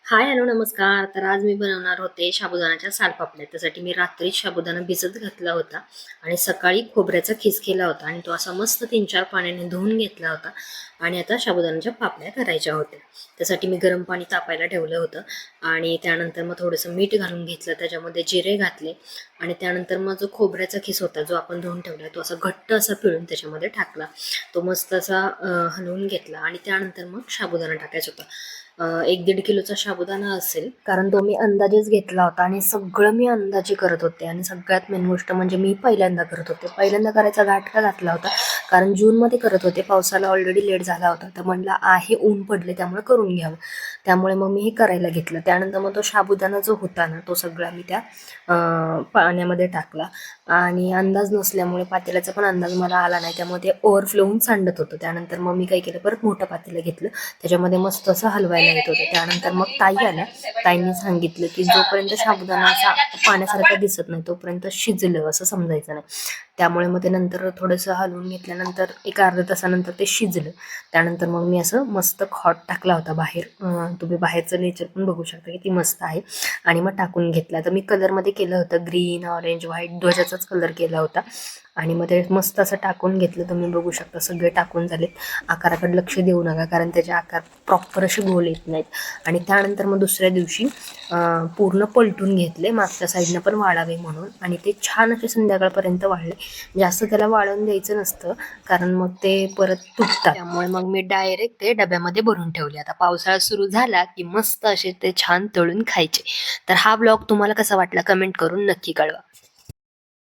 हाय, hello, नमस्कार. तर आज मी बनवणार होते साबुदाण्याच्या सालपापड्या. त्यासाठी मी रात्रीच साबुदाणा भिजत घातला होता आणि सकाळी खोबऱ्याचा खीस केला होता आणि तो असा मस्त 3-4 पाण्याने धुवून घेतला होता आणि आता साबुदाण्याच्या पापड्या करायच्या होत्या. त्यासाठी मी गरम पाणी तापायला ठेवलं होतं आणि त्यानंतर मग थोडंसं मीठ घालून घेतलं, त्याच्यामध्ये जिरे घातले आणि त्यानंतर मग जो खोबऱ्याचा खीस होता, जो आपण धुवून ठेवला, तो असा घट्ट असा पिळून त्याच्यामध्ये टाकला. तो मस्त असा हलवून घेतला आणि त्यानंतर मग साबुदाणा टाकायचा होता. 1-1.5 किलोचा साबुदाणा असेल, कारण तो मी अंदाजेच घेतला होता आणि सगळं मी अंदाजे करत होते. आणि सगळ्यात मेन गोष्ट म्हणजे मी पहिल्यांदा करत होते. पहिल्यांदा करायचा घाट का घातला होता, कारण जूनमध्ये करत होते, पावसाला ऑलरेडी लेट झाला होता, तर म्हणलं आहे ऊन पडले त्यामुळे करून घ्यावं. त्यामुळे मग मी हे करायला घेतलं. त्यानंतर मग तो साबुदाणा जो होता ना, तो सगळा मी त्या पाण्यामध्ये टाकला आणि अंदाज नसल्यामुळे पातेल्याचा पण अंदाज मला आला नाही, त्यामुळे ते ओव्हरफ्लो होऊन सांडत होतं. त्यानंतर मग मी काय केलं, परत मोठं पातेलं घेतलं, त्याच्यामध्ये मस्त असं हलवायला येत होतं. त्यानंतर मग ताई आल्या. ताईंनी सांगितलं की जोपर्यंत साबुदाणा असा पाण्यासारखा दिसत नाही तोपर्यंत शिजलं असं समजायचं नाही. त्यामुळे मग ते नंतर थोडंसं हलवून घेतल्यानंतर एक अर्ध्या तासानंतर ते शिजलं. त्यानंतर मग मी असं मस्त खॉट टाकला होता बाहेर. तुम्ही बाहेरचं नेचर पण बघू शकता किती मस्त आहे. आणि मग टाकून घेतला. तर मी कलरमध्ये केलं होतं ग्रीन, ऑरेंज, व्हाईट, ध्वजाचाच कलर केला होता. आणि मग ते मस्त असं टाकून घेतलं. तुम्ही बघू शकता सगळे टाकून झालेत. आकाराकडे लक्ष देऊ नका, कारण त्याचे आकार प्रॉपर असे गोल येत नाहीत. आणि त्यानंतर मग दुसऱ्या दिवशी पूर्ण पलटून घेतले मागच्या साईडनं पण वाळावे म्हणून, आणि ते छान असे संध्याकाळपर्यंत वाळले. जास्त त्याला वाळून द्यायचं नसतं, कारण मग ते परत तुटतात. त्यामुळे मग मी डायरेक्ट ते डब्यामध्ये भरून ठेवले. आता पावसाळा सुरू झाला की मस्त असे ते छान तळून खायचे. तर हा ब्लॉग तुम्हाला कसा वाटला कमेंट करून नक्की कळवा.